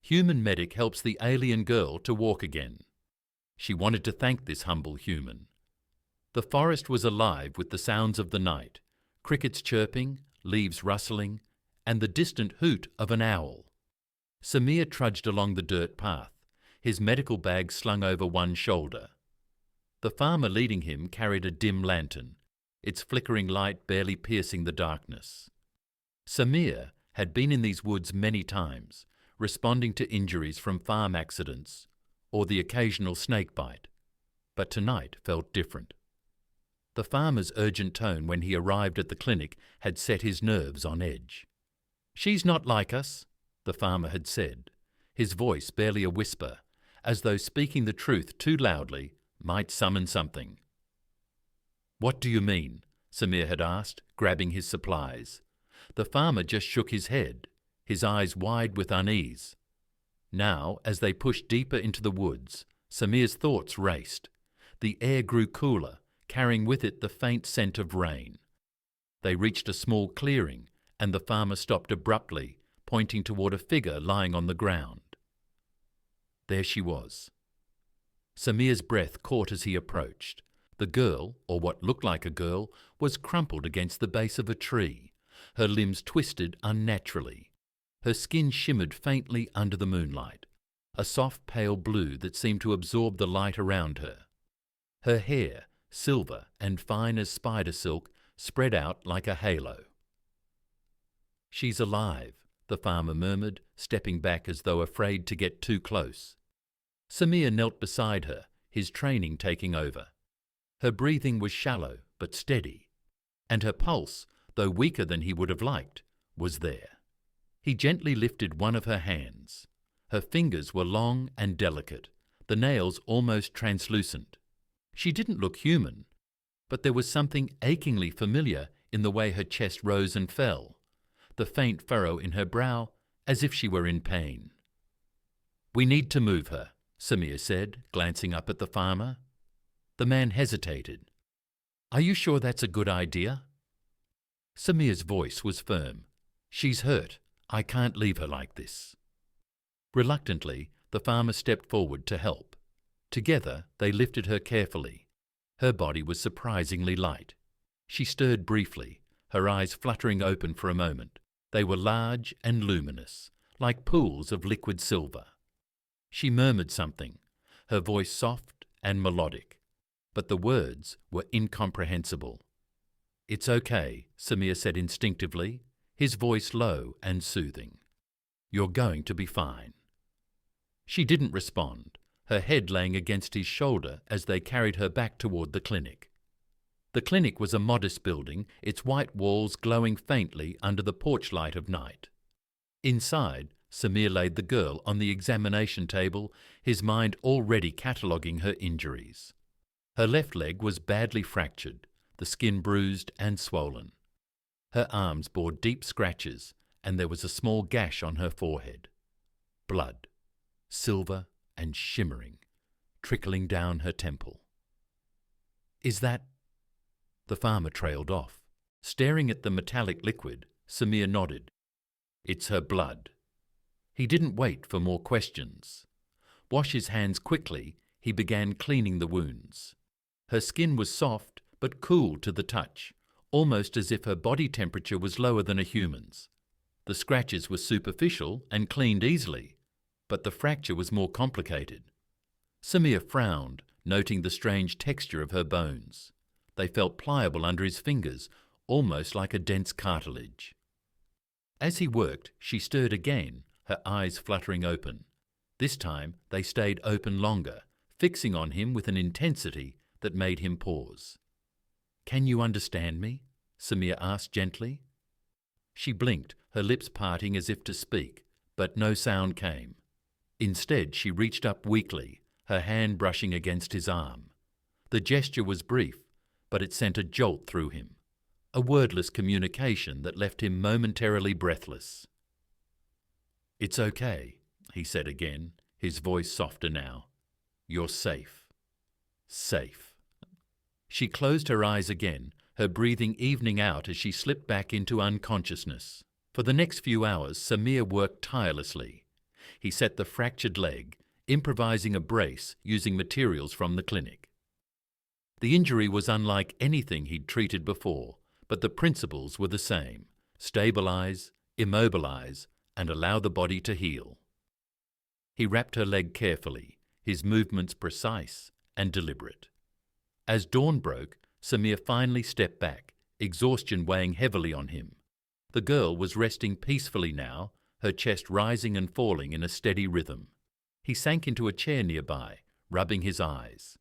human medic helps the alien girl to walk again. She wanted to thank this humble human. The forest was alive with the sounds of the night, crickets chirping, leaves rustling, and the distant hoot of an owl. Samir trudged along the dirt path, his medical bag slung over one shoulder. The farmer leading him carried a dim lantern, its flickering light barely piercing the darkness. Samir had been in these woods many times, responding to injuries from farm accidents or the occasional snake bite, but tonight felt different. The farmer's urgent tone when he arrived at the clinic had set his nerves on edge. "She's not like us," the farmer had said, his voice barely a whisper, as though speaking the truth too loudly might summon something. "What do you mean?" Samir had asked, grabbing his supplies. The farmer just shook his head, his eyes wide with unease. Now, as they pushed deeper into the woods, Samir's thoughts raced. The air grew cooler, carrying with it the faint scent of rain. They reached a small clearing, and the farmer stopped abruptly, pointing toward a figure lying on the ground. There she was. Samir's breath caught as he approached. The girl, or what looked like a girl, was crumpled against the base of a tree, her limbs twisted unnaturally. Her skin shimmered faintly under the moonlight, a soft pale blue that seemed to absorb the light around her. Her hair, silver and fine as spider silk, spread out like a halo. "She's alive," the farmer murmured, stepping back as though afraid to get too close. Samir knelt beside her, his training taking over. Her breathing was shallow but steady, and her pulse, though weaker than he would have liked, was there. He gently lifted one of her hands. Her fingers were long and delicate, the nails almost translucent. She didn't look human, but there was something achingly familiar in the way her chest rose and fell, the faint furrow in her brow, as if she were in pain. "We need to move her," Samir said, glancing up at the farmer. The man hesitated. "Are you sure that's a good idea?" Samir's voice was firm. "She's hurt. I can't leave her like this." Reluctantly, the farmer stepped forward to help. Together, they lifted her carefully. Her body was surprisingly light. She stirred briefly, her eyes fluttering open for a moment. They were large and luminous, like pools of liquid silver. She murmured something, her voice soft and melodic, but the words were incomprehensible. "It's okay," Samir said instinctively, his voice low and soothing. "You're going to be fine." She didn't respond, her head laying against his shoulder as they carried her back toward the clinic. The clinic was a modest building, its white walls glowing faintly under the porch light of night. Inside, Samir laid the girl on the examination table, his mind already cataloguing her injuries. Her left leg was badly fractured, the skin bruised and swollen. Her arms bore deep scratches, and there was a small gash on her forehead. Blood, silver and shimmering, trickling down her temple. "Is that—" The farmer trailed off. Staring at the metallic liquid, Samir nodded. "It's her blood." He didn't wait for more questions. Wash his hands quickly, he began cleaning the wounds. Her skin was soft but cool to the touch, almost as if her body temperature was lower than a human's. The scratches were superficial and cleaned easily, but the fracture was more complicated. Samir frowned, noting the strange texture of her bones. They felt pliable under his fingers, almost like a dense cartilage. As he worked, she stirred again, her eyes fluttering open. This time they stayed open longer, fixing on him with an intensity that made him pause. "Can you understand me?" Samir asked gently. She blinked, her lips parting as if to speak, but no sound came. Instead, she reached up weakly, her hand brushing against his arm. The gesture was brief, but it sent a jolt through him, a wordless communication that left him momentarily breathless. "It's okay," he said again, his voice softer now. "You're safe. Safe." She closed her eyes again, her breathing evening out as she slipped back into unconsciousness. For the next few hours, Samir worked tirelessly. he set the fractured leg, improvising a brace using materials from the clinic. The injury was unlike anything he'd treated before, but the principles were the same: stabilize, immobilize, and allow the body to heal. He wrapped her leg carefully, his movements precise and deliberate. As dawn broke, Samir finally stepped back, exhaustion weighing heavily on him. The girl was resting peacefully now, her chest rising and falling in a steady rhythm. He sank into a chair nearby, rubbing his eyes.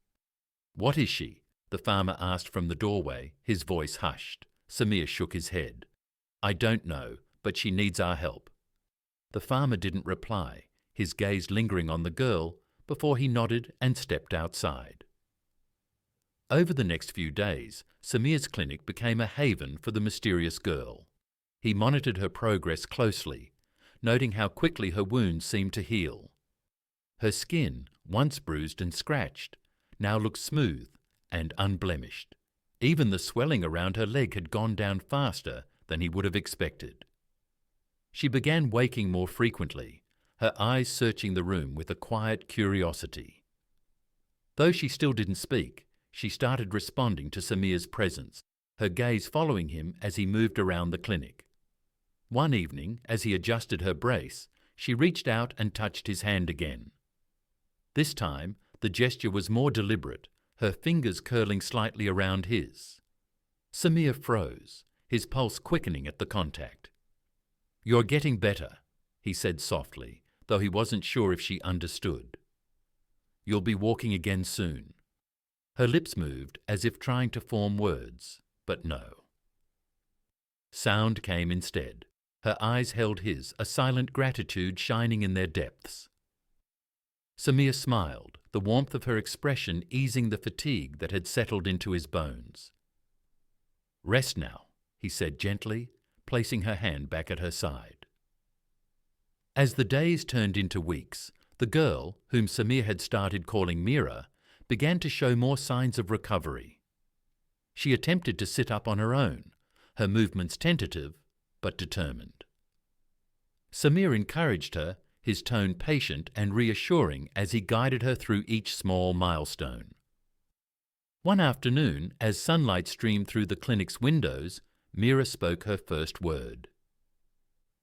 "What is she?" the farmer asked from the doorway, his voice hushed. Samir shook his head. "I don't know, but she needs our help." The farmer didn't reply, his gaze lingering on the girl, before he nodded and stepped outside. Over the next few days, Samir's clinic became a haven for the mysterious girl. He monitored her progress closely, noting how quickly her wounds seemed to heal. Her skin, once bruised and scratched, now looked smooth and unblemished. Even the swelling around her leg had gone down faster than he would have expected. She began waking more frequently, her eyes searching the room with a quiet curiosity. Though she still didn't speak, she started responding to Samir's presence, her gaze following him as he moved around the clinic. One evening, as he adjusted her brace, she reached out and touched his hand again. This time, the gesture was more deliberate, her fingers curling slightly around his. Samir froze, his pulse quickening at the contact. "You're getting better," he said softly, though he wasn't sure if she understood. "You'll be walking again soon." Her lips moved as if trying to form words, but no. Sound came instead. Her eyes held his, a silent gratitude shining in their depths. Samir smiled, the warmth of her expression easing the fatigue that had settled into his bones. "Rest now," he said gently, placing her hand back at her side. As the days turned into weeks, the girl, whom Samir had started calling Mira, began to show more signs of recovery. She attempted to sit up on her own, her movements tentative but determined. Samir encouraged her, his tone patient and reassuring as he guided her through each small milestone. One afternoon, as sunlight streamed through the clinic's windows, Mira spoke her first word.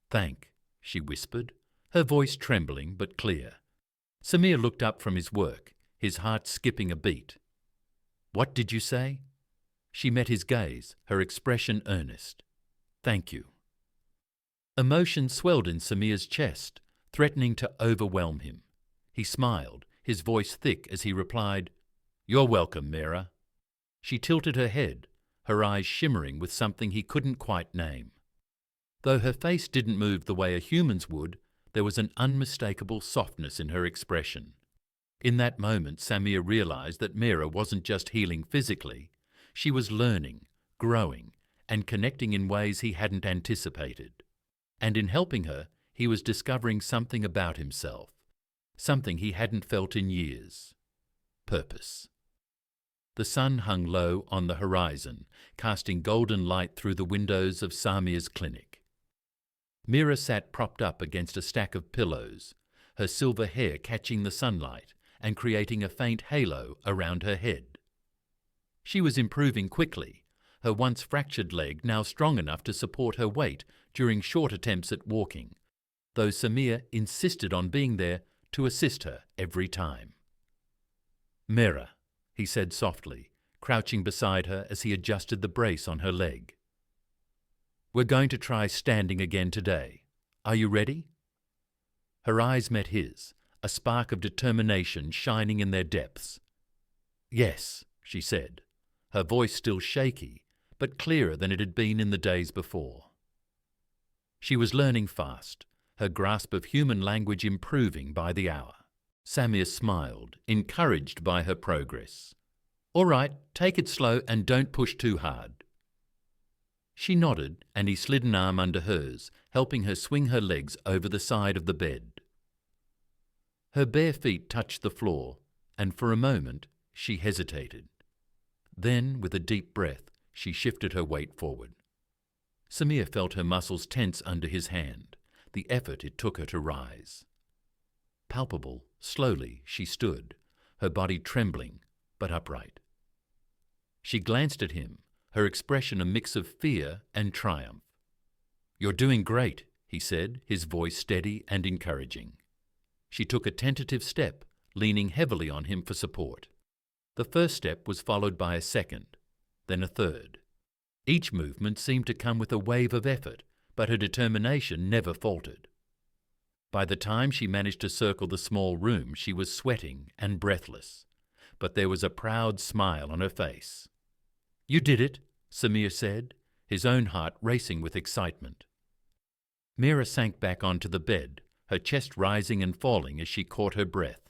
"Thank," she whispered, her voice trembling but clear. Samir looked up from his work, his heart skipping a beat. "What did you say?" She met his gaze, her expression earnest. "Thank you." Emotion swelled in Samir's chest, threatening to overwhelm him. He smiled, his voice thick as he replied, "You're welcome, Mira." She tilted her head, her eyes shimmering with something he couldn't quite name. Though her face didn't move the way a human's would, there was an unmistakable softness in her expression. In that moment, Samir realized that Mira wasn't just healing physically, she was learning, growing, and connecting in ways he hadn't anticipated. And in helping her, he was discovering something about himself, something he hadn't felt in years. Purpose. The sun hung low on the horizon, casting golden light through the windows of Samir's clinic. Mira sat propped up against a stack of pillows, her silver hair catching the sunlight and creating a faint halo around her head. She was improving quickly, her once fractured leg now strong enough to support her weight during short attempts at walking, though Samir insisted on being there to assist her every time. "Mira," he said softly, crouching beside her as he adjusted the brace on her leg. "We're going to try standing again today. Are you ready?" Her eyes met his, a spark of determination shining in their depths. "Yes," she said, her voice still shaky, but clearer than it had been in the days before. She was learning fast, her grasp of human language improving by the hour. Samir smiled, encouraged by her progress. "All right, take it slow and don't push too hard." She nodded, and he slid an arm under hers, helping her swing her legs over the side of the bed. Her bare feet touched the floor, and for a moment she hesitated. Then, with a deep breath, she shifted her weight forward. Samir felt her muscles tense under his hand, the effort it took her to rise. palpable. Slowly, she stood, her body trembling, but upright. She glanced at him, her expression a mix of fear and triumph. "You're doing great," he said, his voice steady and encouraging. She took a tentative step, leaning heavily on him for support. The first step was followed by a second, then a third. Each movement seemed to come with a wave of effort, but her determination never faltered. By the time she managed to circle the small room, she was sweating and breathless, but there was a proud smile on her face. "You did it," Samir said, his own heart racing with excitement. Mira sank back onto the bed, her chest rising and falling as she caught her breath.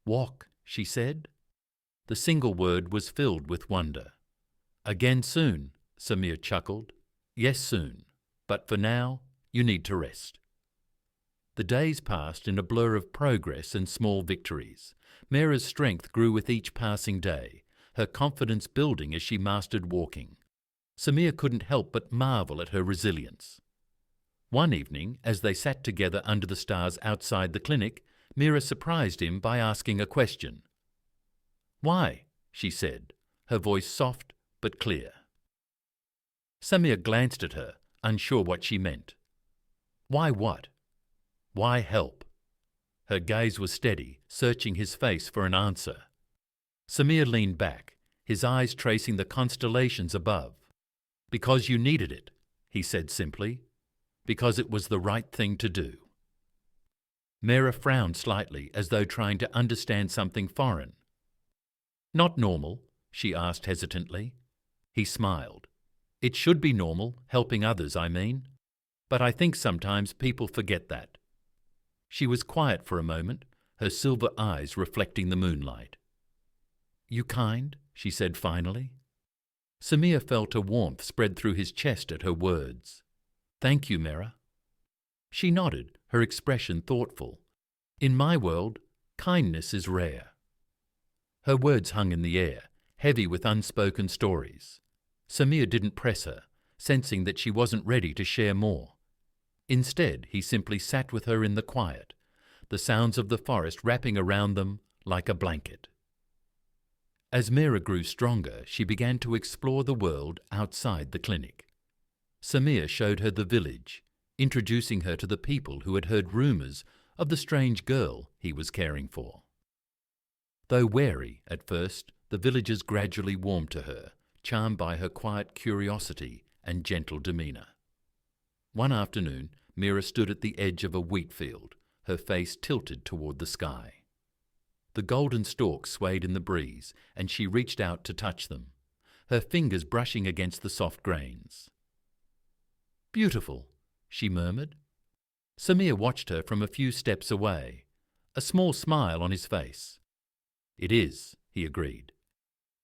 "Walk," she said. The single word was filled with wonder. "Again soon," Samir chuckled. "Yes, soon. But for now, you need to rest." The days passed in a blur of progress and small victories. Mira's strength grew with each passing day, her confidence building as she mastered walking. Samir couldn't help but marvel at her resilience. One evening, as they sat together under the stars outside the clinic, Mira surprised him by asking a question. "Why?" she said, her voice soft but clear. Samir glanced at her, unsure what she meant. Why what? Why help? Her gaze was steady, searching his face for an answer. Samir leaned back, his eyes tracing the constellations above. "Because you needed it," he said simply. "Because it was the right thing to do." Mira frowned slightly, as though trying to understand something foreign. "Not normal?" she asked hesitantly. He smiled. "It should be normal, helping others, I mean. But I think sometimes people forget that." She was quiet for a moment, her silver eyes reflecting the moonlight. "You kind?" she said finally. Samir felt a warmth spread through his chest at her words. "Thank you, Mira." She nodded, her expression thoughtful. "In my world, kindness is rare." Her words hung in the air, heavy with unspoken stories. Samir didn't press her, sensing that she wasn't ready to share more. Instead, he simply sat with her in the quiet, the sounds of the forest wrapping around them like a blanket. As Mira grew stronger, she began to explore the world outside the clinic. Samir showed her the village, introducing her to the people who had heard rumours of the strange girl he was caring for. Though wary at first, the villagers gradually warmed to her, charmed by her quiet curiosity and gentle demeanour. One afternoon, Mira stood at the edge of a wheat field, her face tilted toward the sky. The golden stalks swayed in the breeze, and she reached out to touch them, her fingers brushing against the soft grains. "Beautiful," she murmured. Samir watched her from a few steps away, a small smile on his face. "It is," he agreed.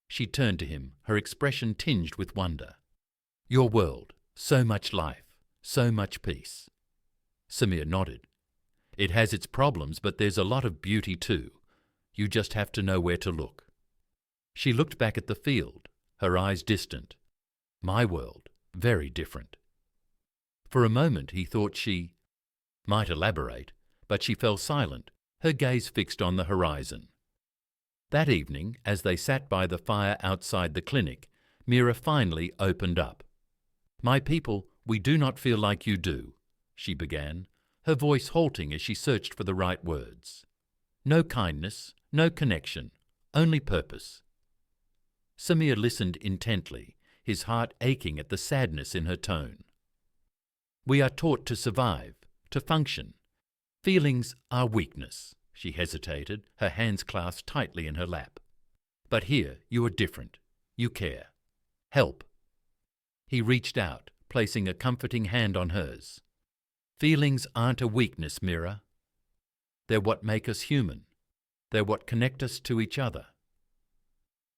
She turned to him, her expression tinged with wonder. "Your world, so much life, so much peace." Samir nodded. "It has its problems, but there's a lot of beauty too. You just have to know where to look." She looked back at the field, her eyes distant. My world, very different. For a moment he thought she might elaborate, but she fell silent, her gaze fixed on the horizon. That evening, as they sat by the fire outside the clinic, Mira finally opened up. "My people, we do not feel like you do," she began, her voice halting as she searched for the right words. "No kindness, no connection, only purpose." Samir listened intently, his heart aching at the sadness in her tone. "We are taught to survive, to function. Feelings are weakness." She hesitated, her hands clasped tightly in her lap. "But here you are different. You care. Help." He reached out, placing a comforting hand on hers. "Feelings aren't a weakness, Mira. They're what make us human. They're what connect us to each other."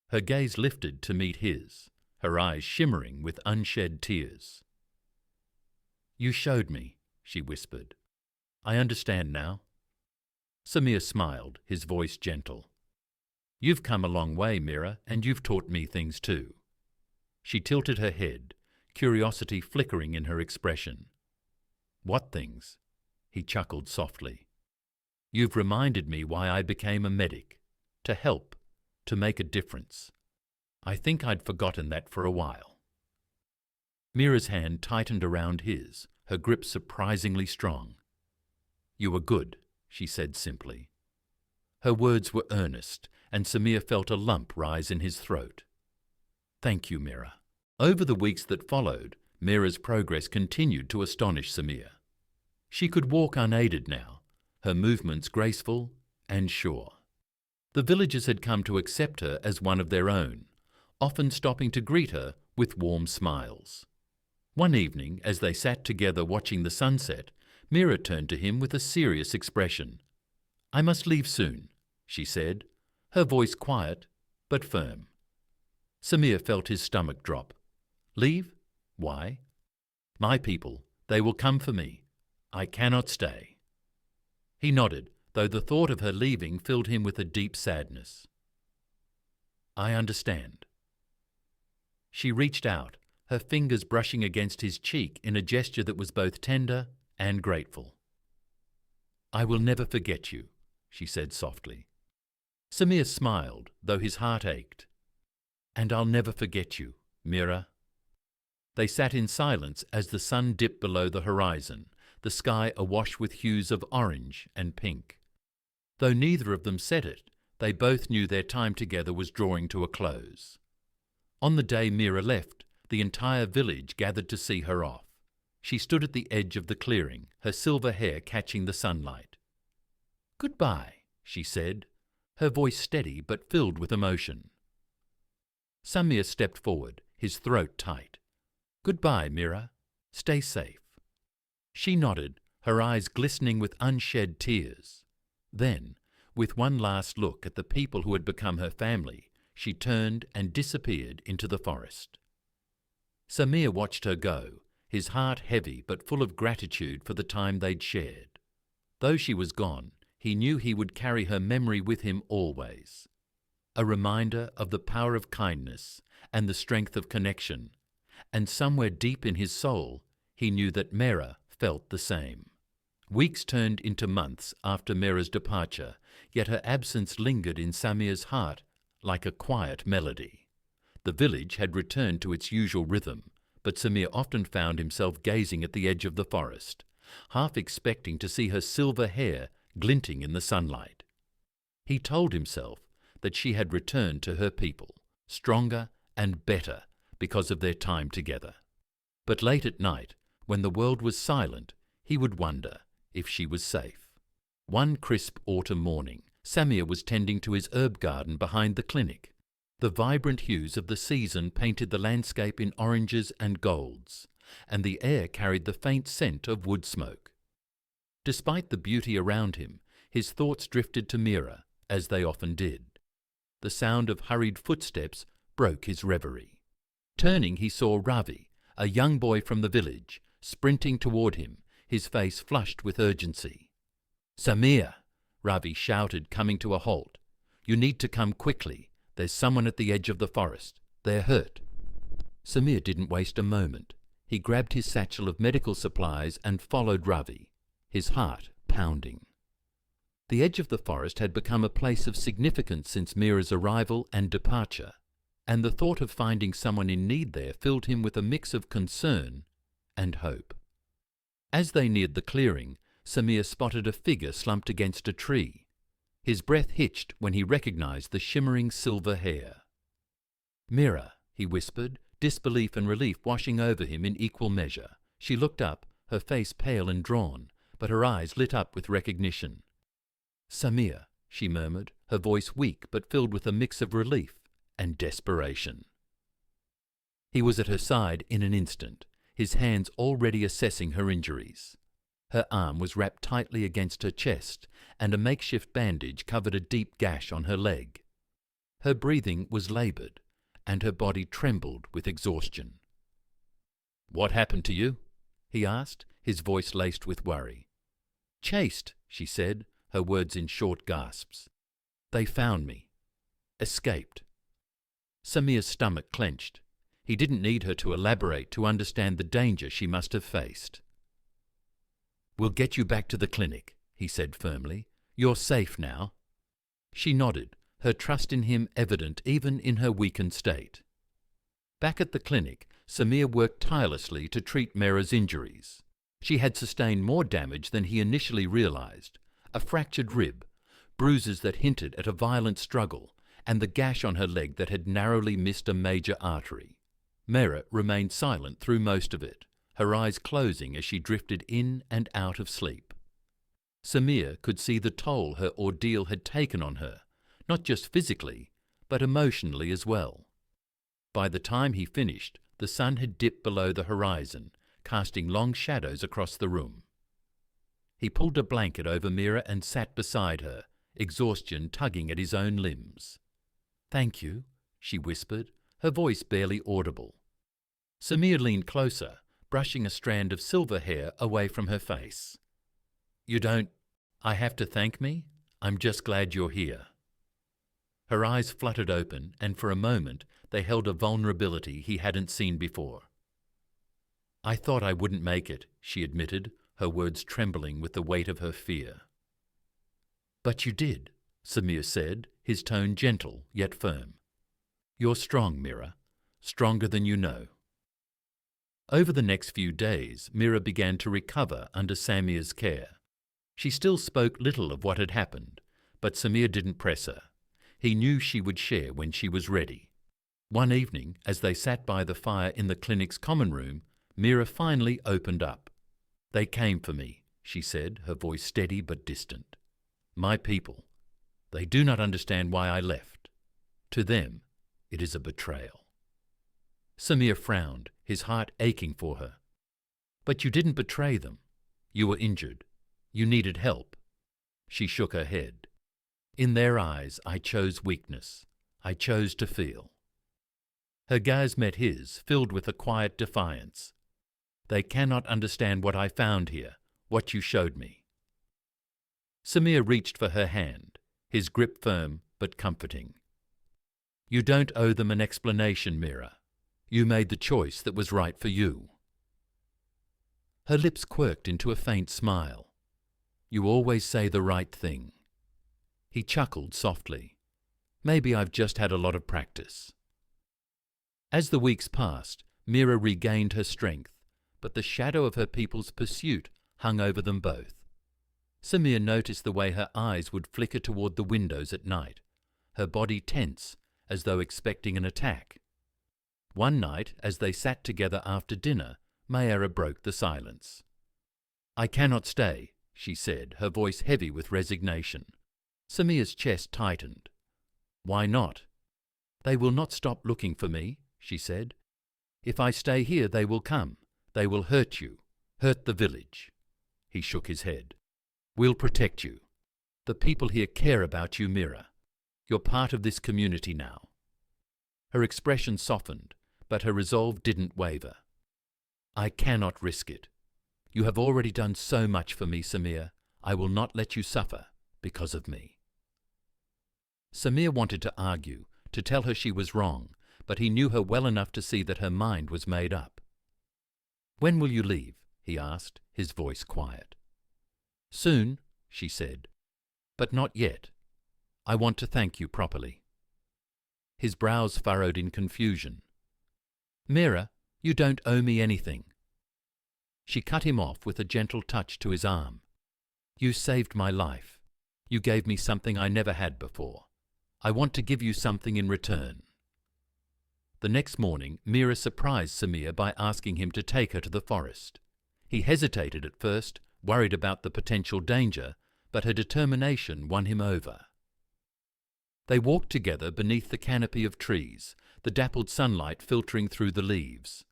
Her gaze lifted to meet his, her eyes shimmering with unshed tears. "You showed me," she whispered. "I understand now." Samir smiled, his voice gentle. "You've come a long way, Mira, and you've taught me things too." She tilted her head, curiosity flickering in her expression. "What things?" He chuckled softly. You've reminded me why I became a medic. To help, to make a difference. I think I'd forgotten that for a while. Mira's hand tightened around his, her grip surprisingly strong. You were good, she said simply. Her words were earnest, and Samir felt a lump rise in his throat. Thank you, Mira. Over the weeks that followed, Mira's progress continued to astonish Samir. She could walk unaided now, her movements graceful and sure. The villagers had come to accept her as one of their own, often stopping to greet her with warm smiles. One evening, as they sat together watching the sunset, Mira turned to him with a serious expression. I must leave soon, she said, her voice quiet but firm. Samir felt his stomach drop. Leave? Why? My people, they will come for me. I cannot stay. He nodded, though the thought of her leaving filled him with a deep sadness. I understand. She reached out, her fingers brushing against his cheek in a gesture that was both tender and grateful. I will never forget you, she said softly. Samir smiled, though his heart ached. And I'll never forget you, Mira. They sat in silence as the sun dipped below the horizon, the sky awash with hues of orange and pink. Though neither of them said it, they both knew their time together was drawing to a close. On the day Mira left, the entire village gathered to see her off. She stood at the edge of the clearing, her silver hair catching the sunlight. Goodbye, she said, her voice steady but filled with emotion. Samir stepped forward, his throat tight. Goodbye, Mira. Stay safe. She nodded, her eyes glistening with unshed tears. Then, with one last look at the people who had become her family, she turned and disappeared into the forest. Samir watched her go, his heart heavy but full of gratitude for the time they'd shared. Though she was gone, he knew he would carry her memory with him always. A reminder of the power of kindness and the strength of connection, and somewhere deep in his soul, he knew that Mira felt the same. Weeks turned into months after Mira's departure, yet her absence lingered in Samir's heart like a quiet melody. The village had returned to its usual rhythm, but Samir often found himself gazing at the edge of the forest, half expecting to see her silver hair glinting in the sunlight. He told himself that she had returned to her people, stronger and better because of their time together. But late at night, when the world was silent, he would wonder if she was safe. One crisp autumn morning, Samir was tending to his herb garden behind the clinic. The vibrant hues of the season painted the landscape in oranges and golds, and the air carried the faint scent of wood smoke. Despite the beauty around him, his thoughts drifted to Mira, as they often did. The sound of hurried footsteps broke his reverie. Turning, he saw Ravi, a young boy from the village, sprinting toward him, his face flushed with urgency. Samir, Ravi shouted, coming to a halt. You need to come quickly. There's someone at the edge of the forest. They're hurt. Samir didn't waste a moment. He grabbed his satchel of medical supplies and followed Ravi, his heart pounding. The edge of the forest had become a place of significance since Mira's arrival and departure, and the thought of finding someone in need there filled him with a mix of concern and hope. As they neared the clearing, Samir spotted a figure slumped against a tree. His breath hitched when he recognized the shimmering silver hair. Mira, he whispered, disbelief and relief washing over him in equal measure. She looked up, her face pale and drawn, but her eyes lit up with recognition. Samir, she murmured, her voice weak but filled with a mix of relief and desperation. He was at her side in an instant, his hands already assessing her injuries. Her arm was wrapped tightly against her chest, and a makeshift bandage covered a deep gash on her leg. Her breathing was laboured, and her body trembled with exhaustion. "What happened to you?" he asked, his voice laced with worry. "Chased," she said, her words in short gasps. "They found me. Escaped." Samir's stomach clenched. He didn't need her to elaborate to understand the danger she must have faced. "We'll get you back to the clinic," he said firmly. "You're safe now." She nodded, her trust in him evident even in her weakened state. Back at the clinic, Samir worked tirelessly to treat Mera's injuries. She had sustained more damage than he initially realized: a fractured rib, bruises that hinted at a violent struggle, and the gash on her leg that had narrowly missed a major artery. Mera remained silent through most of it, her eyes closing as she drifted in and out of sleep. Samir could see the toll her ordeal had taken on her, not just physically, but emotionally as well. By the time he finished, the sun had dipped below the horizon, casting long shadows across the room. He pulled a blanket over Mera and sat beside her, exhaustion tugging at his own limbs. "Thank you," she whispered, her voice barely audible. Samir leaned closer, brushing a strand of silver hair away from her face. "You don't have to thank me? I'm just glad you're here." Her eyes fluttered open, and for a moment they held a vulnerability he hadn't seen before. "I thought I wouldn't make it," she admitted, her words trembling with the weight of her fear. "But you did," Samir said, his tone gentle yet firm. "You're strong, Mera, stronger than you know." Over the next few days, Mera began to recover under Samir's care. She still spoke little of what had happened, but Samir didn't press her. He knew she would share when she was ready. One evening, as they sat by the fire in the clinic's common room, Mera finally opened up. "They came for me," she said, her voice steady but distant. "My people. They do not understand why I left. To them, it is a betrayal." Samir frowned, his heart aching for her. "But you didn't betray them. You were injured. You needed help." She shook her head. "In their eyes, I chose weakness. I chose to feel." Her gaze met his, filled with a quiet defiance. "They cannot understand what I found here, what you showed me." Samir reached for her hand, his grip firm but comforting. "You don't owe them an explanation, Mera. You made the choice that was right for you." Her lips quirked into a faint smile. "You always say the right thing." He chuckled softly. "Maybe I've just had a lot of practice." As the weeks passed, Mera regained her strength, but the shadow of her people's pursuit hung over them both. Samir noticed the way her eyes would flicker toward the windows at night, her body tense, as though expecting an attack. One night, as they sat together after dinner, Mayra broke the silence. "I cannot stay," she said, her voice heavy with resignation. Samir's chest tightened. "Why not?" "They will not stop looking for me," she said. "If I stay here, they will come. They will hurt you, hurt the village." He shook his head. "We'll protect you. The people here care about you, Mera. You're part of this community now." Her expression softened, but her resolve didn't waver. "I cannot risk it. You have already done so much for me, Samir. I will not let you suffer because of me." Samir wanted to argue, to tell her she was wrong, but he knew her well enough to see that her mind was made up. "When will you leave?" he asked, his voice quiet. "Soon," she said, "but not yet. I want to thank you properly." His brows furrowed in confusion. "Mera, you don't owe me anything." She cut him off with a gentle touch to his arm. "You saved my life. You gave me something I never had before. I want to give you something in return." The next morning, Mera surprised Samir by asking him to take her to the forest. He hesitated at first, worried about the potential danger, but her determination won him over. They walked together beneath the canopy of trees, the dappled sunlight filtering through the leaves.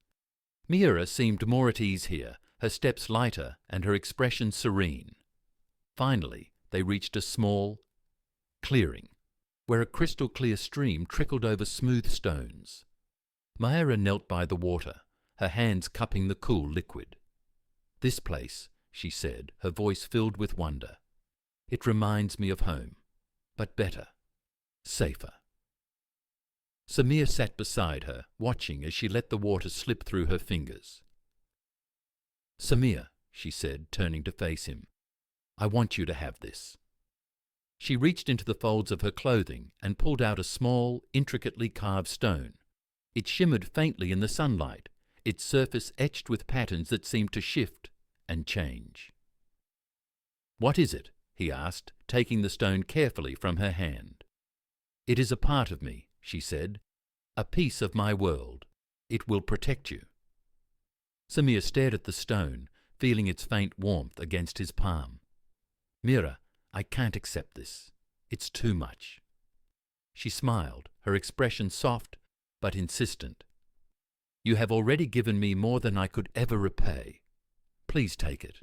Mera seemed more at ease here, her steps lighter and her expression serene. Finally, they reached a small clearing, where a crystal-clear stream trickled over smooth stones. Mayra knelt by the water, her hands cupping the cool liquid. "This place," she said, her voice filled with wonder. "It reminds me of home, but better, safer." Samir sat beside her, watching as she let the water slip through her fingers. "Samir," she said, turning to face him, "I want you to have this." She reached into the folds of her clothing and pulled out a small, intricately carved stone. It shimmered faintly in the sunlight, its surface etched with patterns that seemed to shift and change. "What is it?" he asked, taking the stone carefully from her hand. "It is a part of me," she said, "a piece of my world. It will protect you." Samir stared at the stone, feeling its faint warmth against his palm. "Mira, I can't accept this. It's too much." She smiled, her expression soft but insistent. "You have already given me more than I could ever repay. Please take it."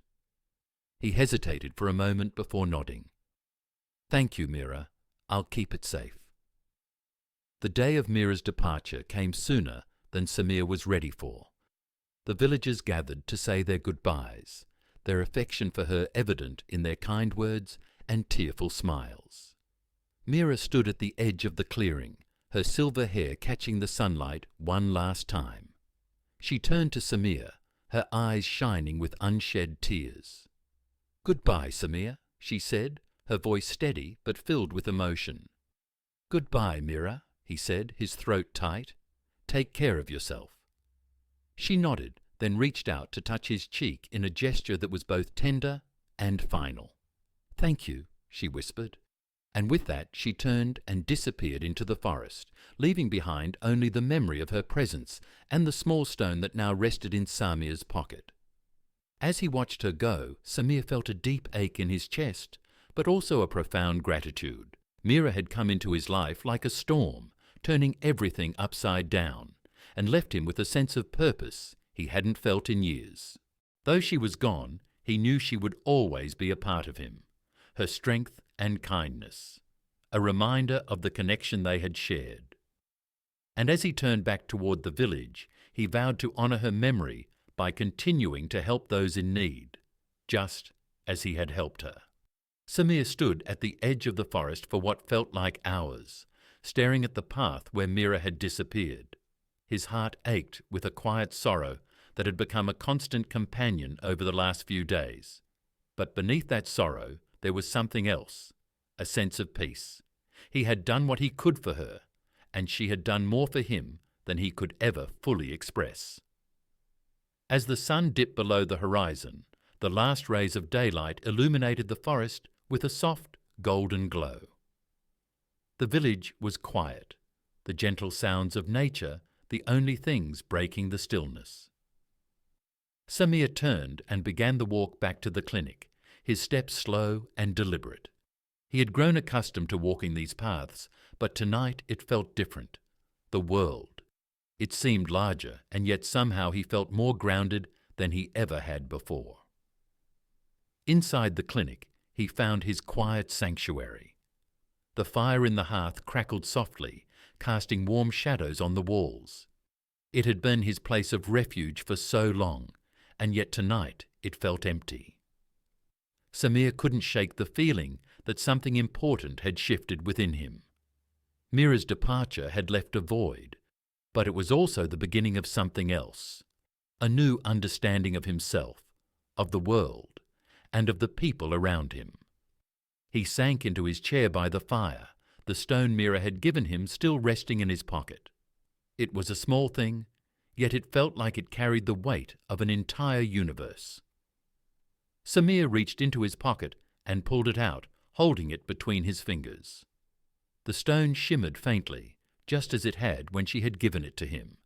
He hesitated for a moment before nodding. "Thank you, Mira. I'll keep it safe." The day of Mira's departure came sooner than Samir was ready for. The villagers gathered to say their goodbyes, their affection for her evident in their kind words and tearful smiles. Mira stood at the edge of the clearing, her silver hair catching the sunlight one last time. She turned to Samir, her eyes shining with unshed tears. "Goodbye, Samir," she said, her voice steady but filled with emotion. "Goodbye, Mira," he said, his throat tight. "Take care of yourself." She nodded, then reached out to touch his cheek in a gesture that was both tender and final. "Thank you," she whispered. And with that she turned and disappeared into the forest, leaving behind only the memory of her presence and the small stone that now rested in Samir's pocket. As he watched her go, Samir felt a deep ache in his chest, but also a profound gratitude. Mira had come into his life like a storm, turning everything upside down, and left him with a sense of purpose he hadn't felt in years. Though she was gone, he knew she would always be a part of him, her strength and kindness, a reminder of the connection they had shared. And as he turned back toward the village, he vowed to honor her memory by continuing to help those in need, just as he had helped her. Samir stood at the edge of the forest for what felt like hours, staring at the path where Mira had disappeared. His heart ached with a quiet sorrow that had become a constant companion over the last few days. But beneath that sorrow, there was something else, a sense of peace. He had done what he could for her, and she had done more for him than he could ever fully express. As the sun dipped below the horizon, the last rays of daylight illuminated the forest with a soft, golden glow. The village was quiet, the gentle sounds of nature the only things breaking the stillness. Samir turned and began the walk back to the clinic, his steps slow and deliberate. He had grown accustomed to walking these paths, but tonight it felt different. The world. It seemed larger, and yet somehow he felt more grounded than he ever had before. Inside the clinic, he found his quiet sanctuary. The fire in the hearth crackled softly, casting warm shadows on the walls. It had been his place of refuge for so long, and yet tonight it felt empty. Samir couldn't shake the feeling that something important had shifted within him. Mira's departure had left a void, but it was also the beginning of something else, a new understanding of himself, of the world, and of the people around him. He sank into his chair by the fire, the stone Mira had given him still resting in his pocket. It was a small thing, yet it felt like it carried the weight of an entire universe. Samir reached into his pocket and pulled it out, holding it between his fingers. The stone shimmered faintly, just as it had when she had given it to him,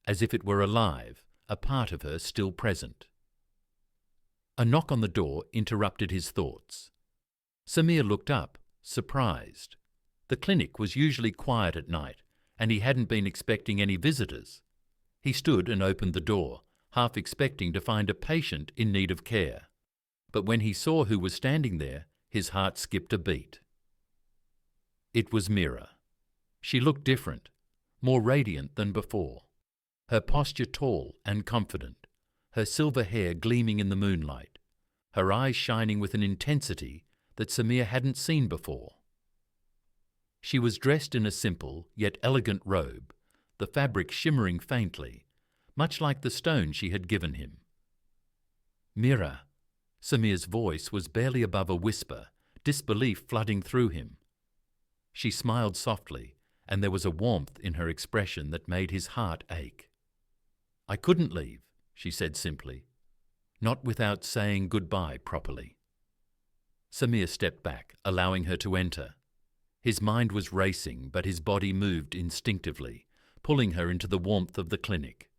as if it were alive, a part of her still present. A knock on the door interrupted his thoughts. Samir looked up, surprised. The clinic was usually quiet at night, and he hadn't been expecting any visitors. He stood and opened the door, half expecting to find a patient in need of care. But when he saw who was standing there, his heart skipped a beat. It was Mira. She looked different, more radiant than before. Her posture tall and confident, her silver hair gleaming in the moonlight, her eyes shining with an intensity that Samir hadn't seen before. She was dressed in a simple yet elegant robe, the fabric shimmering faintly, much like the stone she had given him. "Mira," Samir's voice was barely above a whisper, disbelief flooding through him. She smiled softly, and there was a warmth in her expression that made his heart ache. "I couldn't leave," she said simply, "not without saying goodbye properly." Samir stepped back, allowing her to enter. His mind was racing, but his body moved instinctively, pulling her into the warmth of the clinic.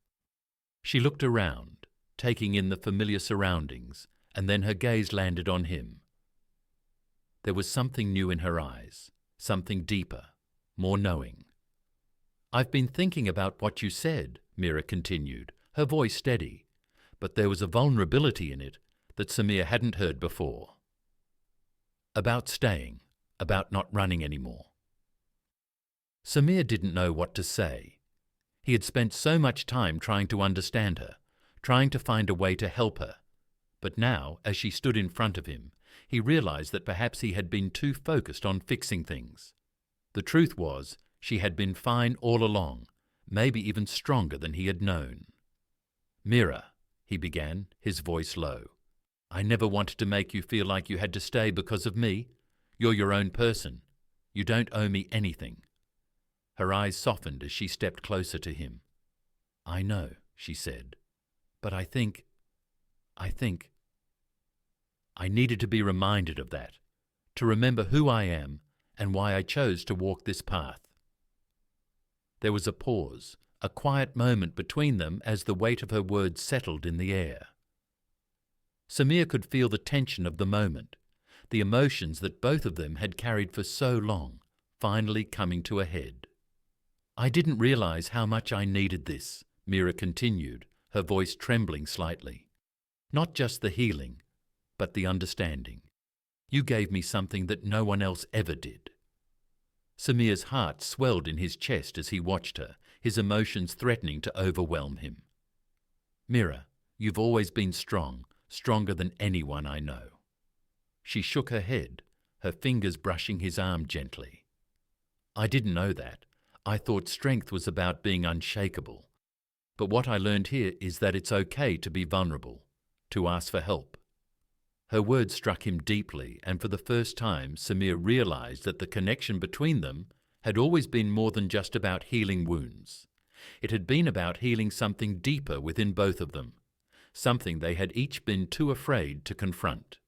She looked around, taking in the familiar surroundings, and then her gaze landed on him. There was something new in her eyes, something deeper, more knowing. "I've been thinking about what you said," Mira continued, her voice steady, but there was a vulnerability in it that Samir hadn't heard before. "About staying, about not running anymore." Samir didn't know what to say. He had spent so much time trying to understand her, trying to find a way to help her. But now, as she stood in front of him, he realized that perhaps he had been too focused on fixing things. The truth was, she had been fine all along, maybe even stronger than he had known. "Mira," he began, his voice low, "I never wanted to make you feel like you had to stay because of me. You're your own person. You don't owe me anything." Her eyes softened as she stepped closer to him. "I know," she said, "but I think I needed to be reminded of that, to remember who I am and why I chose to walk this path." There was a pause, a quiet moment between them as the weight of her words settled in the air. Samir could feel the tension of the moment, the emotions that both of them had carried for so long, finally coming to a head. "I didn't realize how much I needed this," Mira continued, her voice trembling slightly. "Not just the healing, but the understanding. You gave me something that no one else ever did." Samir's heart swelled in his chest as he watched her, his emotions threatening to overwhelm him. "Mira, you've always been strong, stronger than anyone I know." She shook her head, her fingers brushing his arm gently. "I didn't know that. I thought strength was about being unshakable. But what I learned here is that it's okay to be vulnerable, to ask for help." Her words struck him deeply, and for the first time Samir realized that the connection between them had always been more than just about healing wounds. It had been about healing something deeper within both of them, something they had each been too afraid to confront.